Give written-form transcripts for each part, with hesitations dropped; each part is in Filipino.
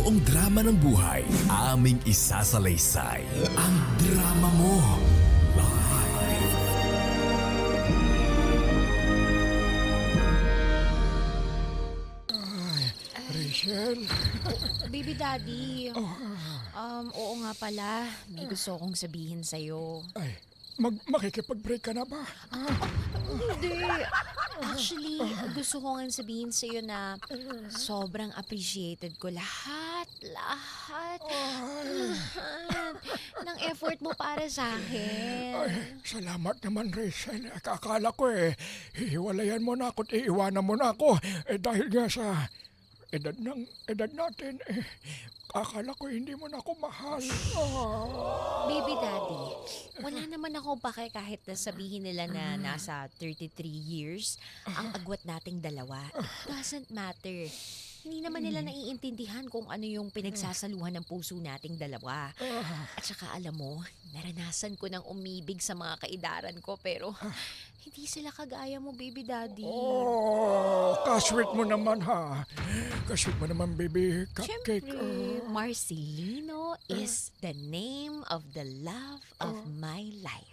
buong drama ng buhay, aming isasalaysay. Ang drama mo. Live. Rachel? Baby Daddy, oo nga pala, may gusto akong sabihin sa'yo. Ay, makikipag-break ka na ba? Hindi. Actually, gusto ko nga sabihin sa'yo na sobrang appreciated ko lahat ng effort mo para sa akin. Ay, salamat naman, Rachel. Akala ko hiwalayan mo na ako at iiwanan mo na ako. Dahil nga sa edad natin, akala ko hindi mo na ako mahal. Baby Daddy, wala naman ako pake kahit na sabihin nila na nasa 33 years ang agwat nating dalawa. It doesn't matter. Hindi naman nila naiintindihan kung ano yung pinagsasaluhan ng puso nating dalawa. At saka alam mo, naranasan ko ng umibig sa mga kaidaran ko pero hindi sila kagaya mo, Baby Daddy. Kasweet mo naman, ha? Kasweet mo naman, baby cupcake. Siyempre, Marcelino is the name of the love of my life.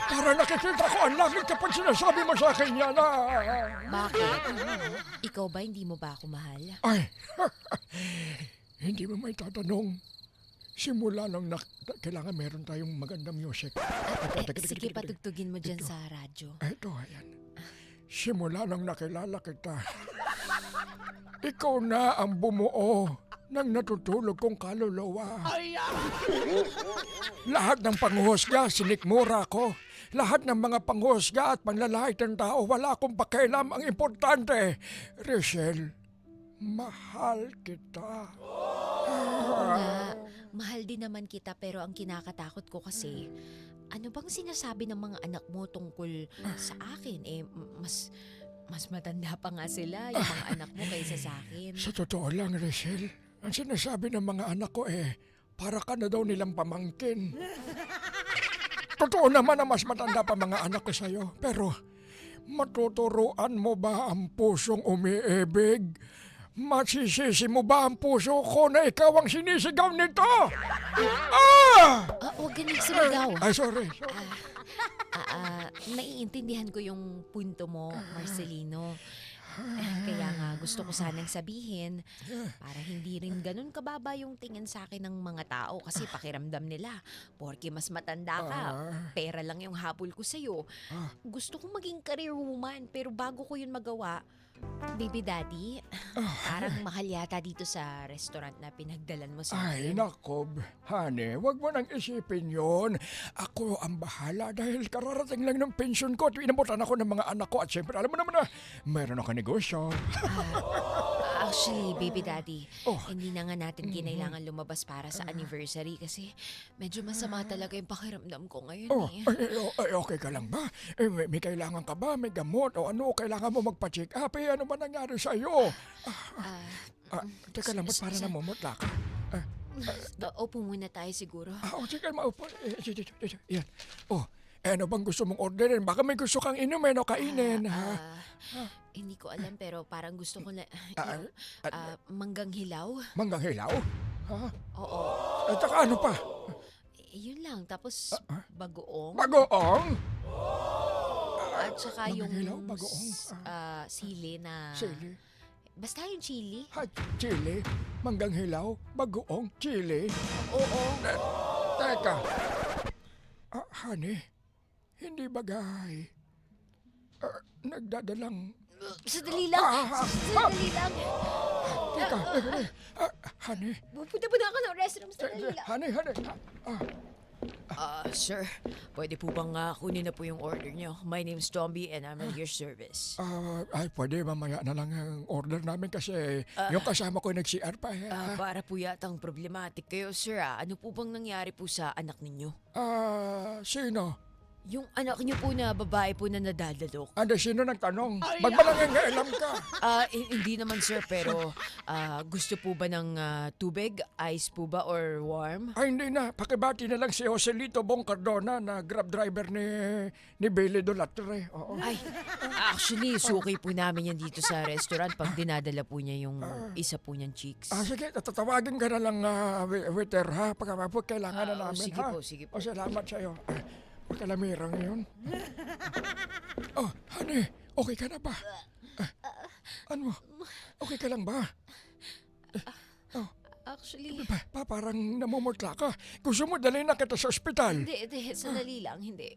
Para nakikita ko ang langit kapag sinasabi mo sa akin yan, Bakit? Ikaw ba, hindi mo ba ako mahal? Ay, hindi mo may tatanong. Simula nung kailangan meron tayong magandang music. Sige, patugtugin mo dyan sa radyo. Ito, ayan. Simula nung nakilala kita, ikaw na ang bumuo ng natutulog kong kaluluwa. Lahat ng panghuhusga, sinikmura ko. Lahat ng mga panghuhusga at panlalait ng tao, wala akong pakialam. Ang importante, Rachel, mahal kita. Oo nga, mahal din naman kita pero ang kinakatakot ko kasi, ano bang sinasabi ng mga anak mo tungkol sa akin? Mas matanda pa nga sila, yung mga anak mo kaysa sa akin. Sa totoo lang, Rachel, ang sinasabi ng mga anak ko para ka na daw nilang pamangkin. Totoo naman na mas matanda pa mga anak ko sa'yo, pero matuturuan mo ba ang pusong umiibig? Masisisi mo ba ang puso ko na ikaw ang sinisigaw nito? Huwag ka nang sumigaw. Ay, sorry. Naiintindihan ko yung punto mo, Marcelino. Kaya nga gusto ko sanang sabihin para hindi rin ganun kababa yung tingin sa akin ng mga tao kasi pakiramdam nila porke mas matanda ka, pera lang yung habol ko sa'yo. Gusto kong maging career woman pero bago ko yun magawa, Baby Daddy, parang mahal yata dito sa restaurant na pinagdalan mo sa Ay, akin. nakob. Honey, wag mo nang isipin yon. Ako ang bahala dahil kararating lang ng pensyon ko at inabutan ako ng mga anak ko at siyempre alam mo naman na mayroon ako negosyo. Actually, Baby Daddy, hindi na nga natin kinailangan lumabas para sa anniversary kasi medyo masama talaga yung pakiramdam ko ngayon Okay ka lang ba? May kailangan ka ba? May gamot o ano? Kailangan mo magpa-check up? Ano ba nangyari sa'yo? Teka lang, ba't parang namumutla ka? Opo muna tayo siguro. Sige, maupo. Yan. Ano bang gusto mong orderin? Baka may gusto kang inumin o kainin, ha? Hindi ko alam pero parang gusto ko na manggang hilaw. Manggang hilaw? Ha? Oo. At saka ano pa? Yun lang. Tapos bagoong. Bagoong? At saka Manggang yung hilaw, bagoong. sili na... Sili? Basta yung chili. Chili? Manggang hilaw? Bagoong? Chili? Oo. Teka. Honey, hindi bagay. Nagdadalang... Sandali lang. Sandali lang. Teka. Honey. Pupunta po na ako ng restroom. Sandali lang. Honey. Sir, pwede po bang kunin na po yung order niyo? My name's Tomby and I'm at your service. Pwede mamaya na lang ang order namin kasi yung kasama ko nag-CR pa. Para po yatang problematic kayo, sir. Ano po bang nangyari po sa anak ninyo? Sino? Yung anak niyo po na babae po na nadadalok. Ano, sino nagtanong? Ba't ba nangangailam ka? Hindi naman sir, pero gusto po ba ng tubig? Ice po ba or warm? Ay, hindi na. Pakibati na lang si Joselito Bong Cardona na grab driver ni Billy Dolatre. Oo. Ay, actually, suki po namin yan dito sa restaurant pag dinadala po niya yung isa po niyang chicks. Sige, tatawagin ka na lang, waiter, ha? Pagkapapag kailangan na namin, sige ha? po, sige po. O, salamat sa'yo. Magkalamirang yun. Oh, honey, okay ka na ba? Ano? Okay ka lang ba? Actually, Parang namumutla ka. Gusto mo dalhin na kita sa ospital? hindi, sandali lang, hindi.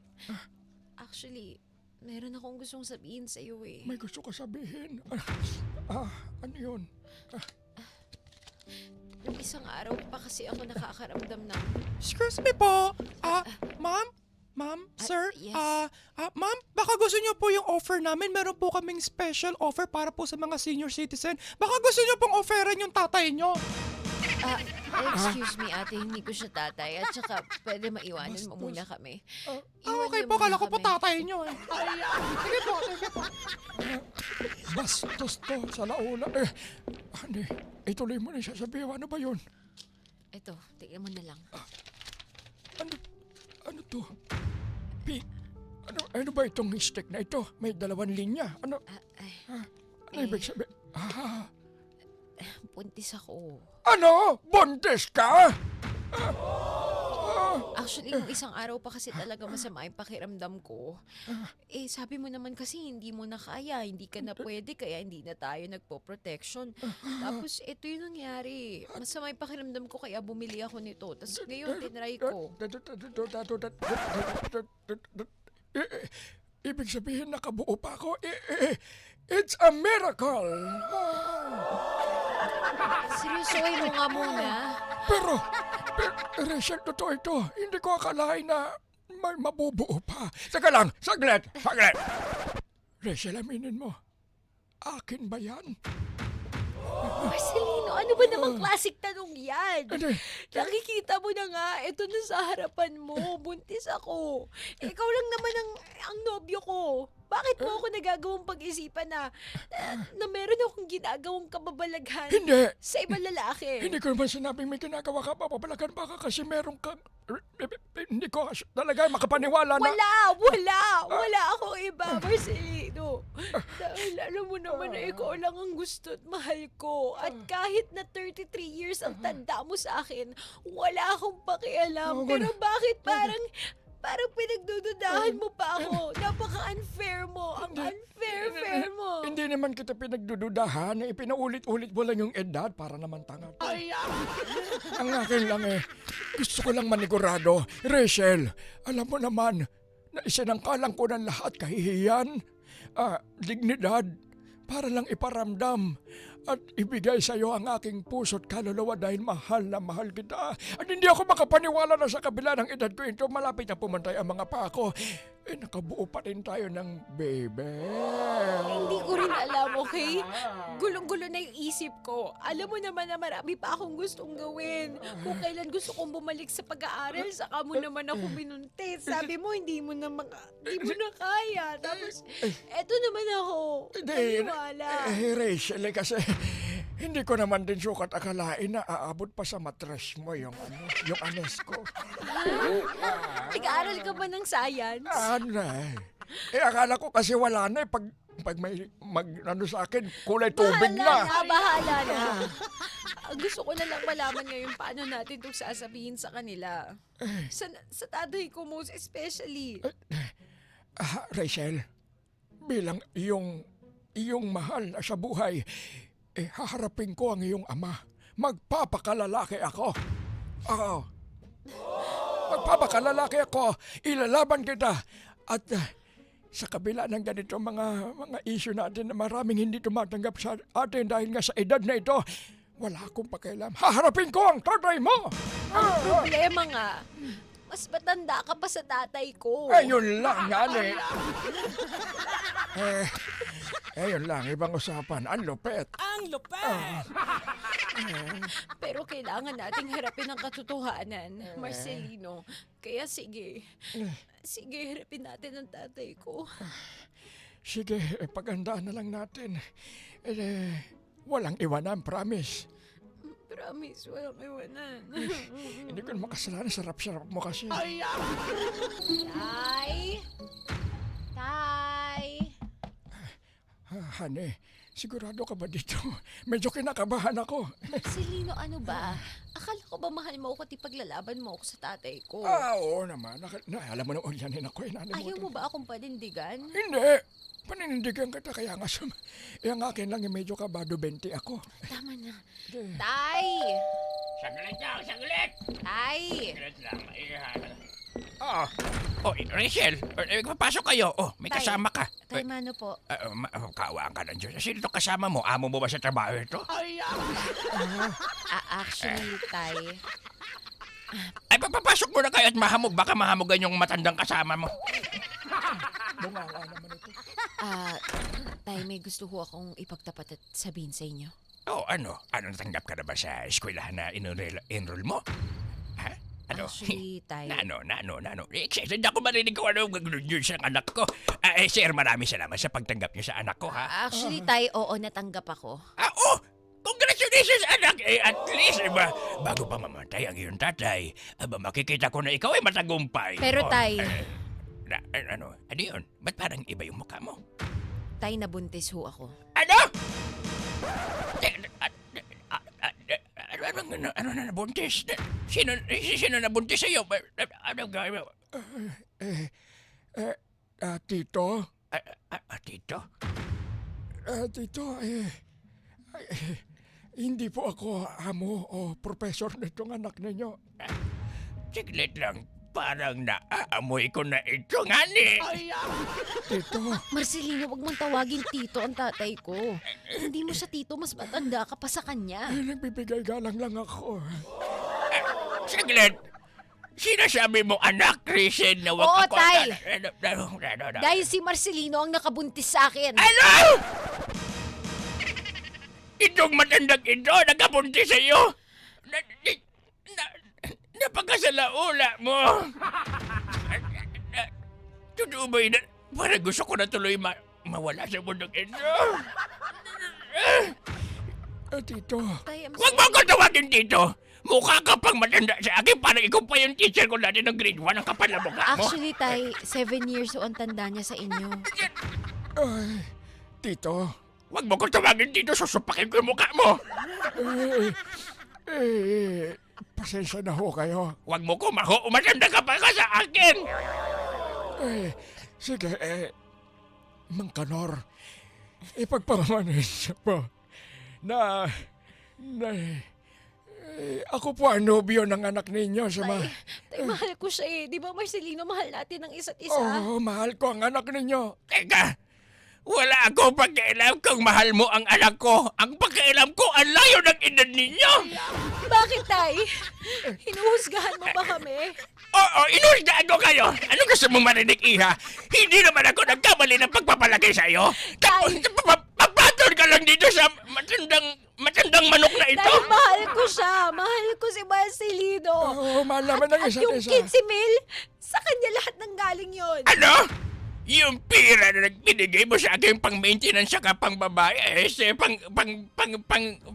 Actually, meron akong gustong sabihin sa iyo eh. May gusto ka sabihin. Ano yun? Nung isang araw pa kasi ako nakakaramdam ng... Excuse me po. Ma'am, sir. yes. Ma'am, baka gusto niyo po yung offer namin. Meron po kaming special offer para po sa mga senior citizen. Baka gusto niyo pong offeran yung tatay niyo. Excuse me ate, hindi ko siya tatay. At saka pwede maiwanan mo muna kami. Okay po, kala ko po tatay niyo eh. Sige po. Bastos to sa laula. Honey, ituloy mo na yung sasabihin. Ano ba yun? Ito, tignan mo na lang. Ano to? Ano ba itong stick na ito? May 2 linya. Ano ibig sabihin? Buntis ako. Ano? Buntis ka? Actually, yung isang araw pa kasi talaga masama yung pakiramdam ko. Sabi mo naman kasi hindi mo na kaya, hindi ka na pwede, kaya hindi na tayo nagpo-protection. Tapos, ito yung nangyari. Masama yung pakiramdam ko, kaya bumili ako nito. Tapos ngayon, tinry ko. Ibig sabihin nakabuo pa ako. It's a miracle. Seryosoy mo nga muna. Pero Rachel, totoo ito. Hindi ko akalain na may mabubuo pa. Saka lang, saglit. Rachel, aminin mo. Akin ba yan? Marcelino, ano ba namang klasik tanong yan? Hindi. Nakikita mo na nga, ito na sa harapan mo, buntis ako. Ikaw lang naman ang nobyo ko. Bakit mo ako nagagawang pag-isipan na meron akong ginagawang kababalaghan Hindi. sa ibang lalaki? Hindi ko naman sinabing may ginagawa ka, papapalagan baka kasi meron kang... Hindi ko talaga makapaniwala na... Wala akong iba, Marcelino. Dahil alam mo naman na ikaw lang ang gusto at mahal ko. At kahit na 33 years ang tanda mo sa akin, wala akong pakialam. Pero bakit parang pinagdududahan mo pa ako? Napaka-unfair mo. Ang unfair mo. Hindi naman kita pinagdududahan. Ipinaulit-ulit mo lang yung edad para naman tanga. Ang akin lang gusto ko lang manigurado. Rachel, alam mo naman na isinangkalang ko ng lahat kahihiyan, dignidad, para lang iparamdam at ibigay sa iyo ang aking puso't kaluluwa dahil mahal na mahal kita. At hindi ako makapaniwala na sa kabila ng edad ko ito, malapit na pumantay ang mga pako. Nakabuo pa rin tayo ng baby. Hindi ko rin alam, okay? Gulong-gulo na yung isip ko. Alam mo naman na marami pa akong gustong gawin. Kung kailan gusto kong bumalik sa pag-aaral, saka mo naman ako binuntis. Sabi mo, hindi mo na kaya. Tapos, eto naman ako. Naniwala. Rachel, kasi hindi ko naman din sukat akalain na aabot pa sa matres mo yung anes ko. Nag-aaral ka ba ng science? Akala ko kasi wala na pag may sa akin, kulay tubig na. Bahala na. Gusto ko na lang malaman ngayon paano natin itong sasabihin sa kanila. Sa tatay ko most especially. Rachel, bilang iyong mahal na sa buhay, haharapin ko ang iyong ama. Magpapakalalaki ako. Magpapakalalaki ako. Ilalaban kita. At sa kabila ng ganito mga issue natin na maraming hindi tumatanggap sa atin dahil nga sa edad na ito, wala akong pakialam. Haharapin ko ang tatay mo! Ang problema nga, mas matanda ka pa sa tatay ko. Yun lang yan yun lang, ibang usapan. Ang lupet. Pero kailangan nating harapin ang katotohanan, Marcelino. Kaya sige, harapin natin ang tatay ko. Sige, pagandaan na lang natin. Walang iwanan, promise. Promise, walang iwanan. Hindi ko naman kasalanan, sarap-sarap mo kasi. Tay! Tay! Hane, sigurado ka ba dito? Medyo kinakabahan ako. Marcelino, ano ba? Akala ko ba mahal mo ako at ipaglalaban mo ako sa tatay ko? Oo naman. Alam mo na ulyanin ako. Ayaw mo ba akong panindigan? Hindi. Paninindigan kita kaya nga yung akin lang yung medyo kabado 20 ako. Tama na. Okay. Tay! Saglit lang, saglit! Tay! Saglit lang, Rachel, papasok kayo. May Tay. kasama ka. Tay, mano po? Kawaan ka ng Diyos. Sino itong kasama mo? Amo mo ba sa trabaho ito? Actually, Tay, Ay, papapasok muna kayo at mahamog. Baka mahamogan yung matandang kasama mo. Bunganga naman ito. Tay, may gusto ho akong ipagtapat at sabihin sa inyo. Ano? Natanggap ka na ba sa eskwelahan na enroll mo? Ha? Ano? Actually, Tay, Na ano? Hindi ako marinig kung ano gagawin yun sa anak ko. Sir, maraming salamat sa pagtanggap niyo sa anak ko, ha? actually, Tay, oo, natanggap ako. Congratulations, anak! At least, bago pa mamatay ang iyong tatay, makikita ko na ikaw ay matagumpay. Pero, Tay, ano yun? Ba't parang iba yung mukha mo? Tay, nabuntis ho ako. Ano? Ano na nabuntis? Sino nabuntis sa'yo? Ano gawin mo? Tito? Tito? Tito, hindi po ako amo o professor nitong anak ninyo. Siglit lang. Parang naaamoy ko na ito, ngani. Tito, Marcelino, wag mong tawagin tito ang tatay ko. Hindi mo siya tito, mas matanda ka pa sa kanya. nagbibigay galang lang ako. Saglit. Sinasabi mo anak, Risen, na Oo, wag ako... Tay. Ano? Dahil si Marcelino ang nakabuntis sa akin. Ano? Itong matandang ito, nagkabuntis sa'yo? Napakasalaula mo. Totoo ba yun? Parang gusto ko na tuloy mawala sa mundong ito. Tito, Tay, I'm Huwag mo ko tawagin dito. Mukha ka pang matanda sa akin. Parang ikaw pa yung teacher ko dati ng grade 1. Ang kapal na mukha mo. Actually, Tay, 7 years o ang tanda niya sa inyo. Tito, Huwag mo ko tawagin dito. Susupakin ko yung mukha mo. pasensya na ho kayo. Huwag mo ko matanda ka pa ka sa akin. Sige, Mang Kanor, ipagpamanin siya po na ako po ang nobyo ng anak ninyo sa Tay, mahal ko siya eh. Di ba, Marcelino, mahal natin ang isa't isa? Oo, mahal ko ang anak ninyo. Teka, wala ako pakialam kung mahal mo ang anak ko. Ang pakialam ko, ang layo ng edad ninyo. Bakit, Tay? Hinuhusgahan mo ba kami? Oo, inusgaan ko kayo. Ano gusto mong marinig, Iha? Hindi naman ako nagkamali ng pagpapalagay sa'yo. Tapos, papatol ka lang dito sa matandang manok na ito. Dahil mahal ko siya. Mahal ko si Marcelino. Oo, mahal naman ng At isa't yung isa. 15 mil, sa kanya lahat ng galing yon. Ano? Yung pira na nagbinigay mo sa akin pang maintenance saka pang babae,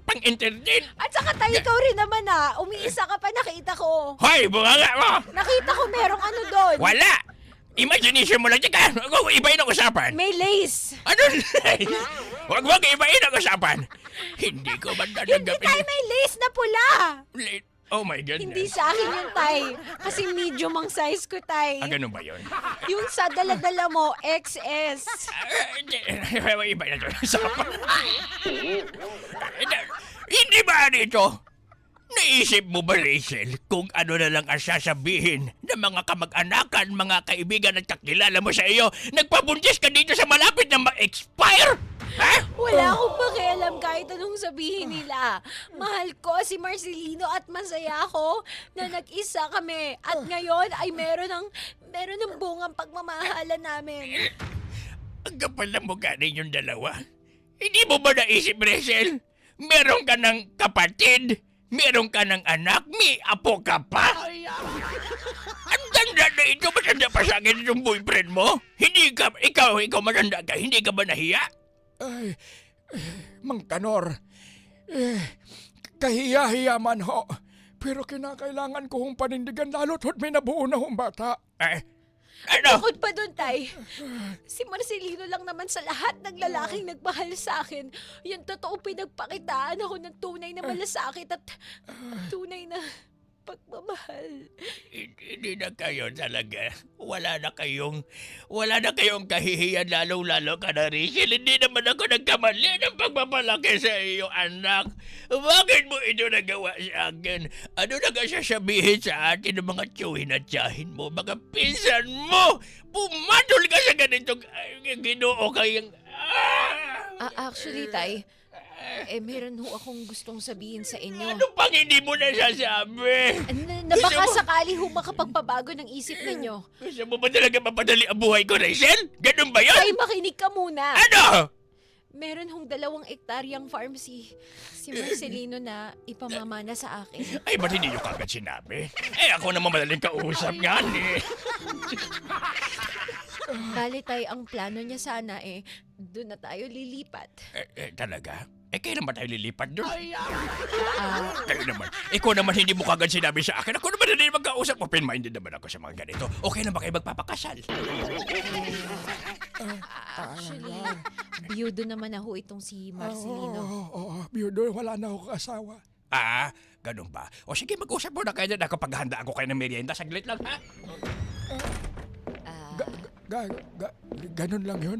pang-entertain. At saka tayo ikaw rin naman umiisa ka pa, nakita ko. Hoy, bunganga mo! Nakita ko merong ano doon. Wala! Imagination mo lang, teka, ibahin ang usapan. May lace. Ano? Huwag mo ibahin ang usapan. Hindi ko man Hindi tatanggapin. tayo may lace na pula. Oh my goodness. Hindi sa akin yung Tay. Kasi medium ang size ko, Tay. Ganun ba yun? Yung sa dala-dala mo, XS. Iba na ito. Hindi ba dito? Naisip mo ba, Rachel, kung ano na lang ang sasabihin ng mga kamag-anakan, mga kaibigan at kakilala mo sa iyo, nagpabuntis ka dito sa malapit na ma-expire? Ha? Wala akong pakialam kahit anong sabihin nila. Mahal ko si Marcelino at masaya ako na nag-isa kami. At ngayon ay meron ng bungang pagmamahalan namin. Ang kapal na mukha ninyong dalawa. Hindi mo ba naisip, Rachel? Meron ka ng kapatid, meron ka ng anak, may apo ka pa. Ang tanda na ito, matanda pa sa akin itong boyfriend mo? Ikaw matanda ka, hindi ka ba nahiya? Ay, Mang Kanor, kahiya-hiya man ho. Pero kinakailangan ko hong panindigan lalo't hot may nabuo na hong bata. Ano? Bukod pa doon, Tay. Si Marcelino lang naman sa lahat ng lalaking nagmahal sa akin. Yung totoo pinagpakitaan ako ng tunay na malasakit at tunay na pagmamahal. Hindi na kayo talaga. Wala na kayong kahihiyan lalo-lalo ka na, Rachel. Hindi naman ako nagkamali ng pagpapalaki sa iyong anak. Bakit mo ito nagawa sa akin? Ano na ka sasabihin sa atin ng mga tiyuhin at tiyahin mo? Mga pinsan mo! Pumatol ka sa ganitong ginoo kayang... Actually, Tay, meron ho akong gustong sabihin sa inyo. Ano pang hindi mo nasasabi? Na baka sakali ho makapagpabago ng isip ninyo. Gusto mo ba talaga mapadali ang buhay ko, Rachel? Ganun ba yun? Tay, makinig ka muna. Ano? Meron hong 2 hektaryang farm si Marcelino na ipamamana sa akin. Ay, ba't hindi nyo kagad sinabi? Ako naman madaling kausap nga eh. Bali, Tay, ang plano niya sana doon na tayo lilipat. Talaga? Kailan ba tayo lilipat doon? Ah, Kayo naman. Ikaw naman hindi mo kagad sinabi sa akin. Ako naman hindi magkausap. Open-minded naman ako sa mga ganito. Okay na ba kayo magpapakasal? actually, biyudo naman na ho itong si Marcelino. Oo, biyudo, wala na ako asawa. Ganun ba? O sige, mag-usap muna kayo na kapag handa ako kayo ng merienda. Saglit lang, ha? Ganun lang yun?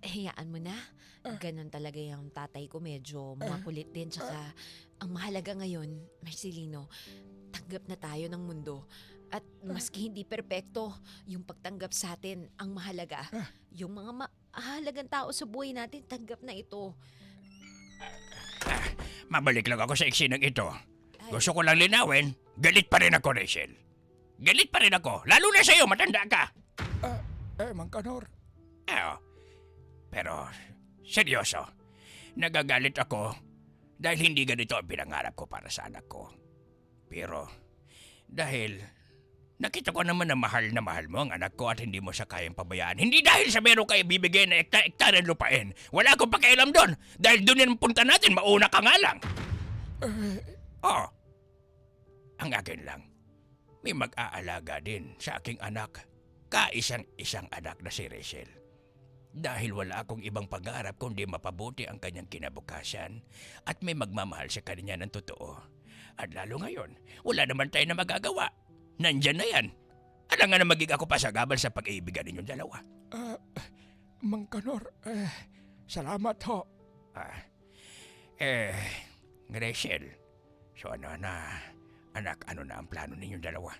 Hayaan mo na. Ganon talaga yung tatay ko. Medyo makulit din. Tsaka, ang mahalaga ngayon, Marcelino, tanggap na tayo ng mundo. At maski hindi perpekto, yung pagtanggap sa atin, ang mahalaga. Yung mga mahalagang tao sa buhay natin, tanggap na ito. Mabalik lang ako sa eksinang ito. Gusto ko lang linawin, galit pa rin ako, Rachel. Galit pa rin ako, lalo na sa'yo, matanda ka. Mang Kanor. Pero, seryoso, nagagalit ako dahil hindi ganito ang pinangarap ko para sa anak ko. Pero, dahil nakita ko naman na mahal mo ang anak ko at hindi mo siya kayang pabayaan. Hindi dahil sa meron kayo bibigay na ektar-ektar ng lupain. Wala akong pakialam doon. Dahil doon yan punta natin, mauna ka nga lang. Ang akin lang, may mag-aalaga din sa aking anak. Kaisang-isang anak na si Rachel. Dahil wala akong ibang pangarap kundi mapabuti ang kanyang kinabukasan at may magmamahal sa kanya ng totoo. At lalo ngayon, wala naman tayo na magagawa. Nandyan na yan. Alam nga na maging ako pasagabal sa pag-iibigan ninyong dalawa. Mang Kanor, salamat ho. Rachel, so ano na, anak, ano na ang plano ninyong dalawa?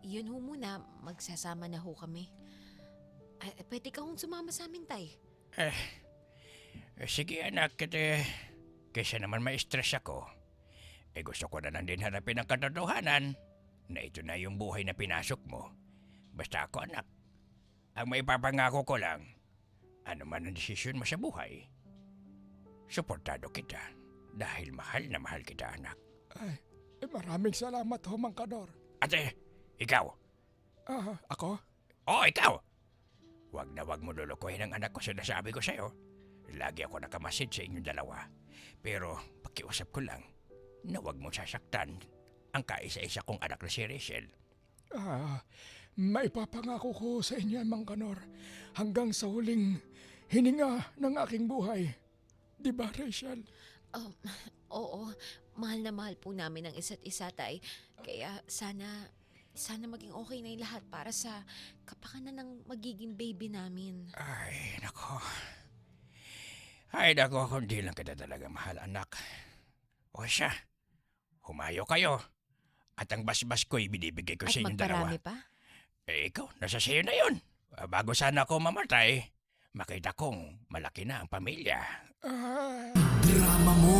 Yun ho muna, magsasama na ho kami. Pwede ka hong sumama sa amin, Tay. Sige anak, kaysa naman ma-stress ako. Gusto ko na lang din harapin ang katotohanan na ito na yung buhay na pinasok mo. Basta ako anak, ang maipapangako ko lang, ano man ang desisyon mo sa buhay, suportado kita dahil mahal na mahal kita anak. Maraming salamat ho, Mang Kanor. Ate, ikaw? Ako? Oo, ikaw! Huwag na huwag mo lulukuhin ang anak ko, sinasabi ko sa'yo. Lagi ako nakamasid sa inyong dalawa. Pero pakiusap ko lang na huwag mo sasaktan ang kaisa-isa kong anak na si Rachel. Maipapangako ko sa inyo, Mang Kanor, hanggang sa huling hininga ng aking buhay. Di ba, Rachel? Oo, mahal na mahal po namin ang isa't isa, Tay. Kaya sana maging okay na yung lahat para sa kapakanan ng magiging baby namin. Ay, nako, kundi lang kita talaga mahal, anak. O siya, humayo kayo. At ang basbas ko'y binibigay ko At sa inyong dalawa. magparami pa? Ikaw, nasa sayo na yun. Bago sana ako mamatay, makita kong malaki na ang pamilya. Drama mo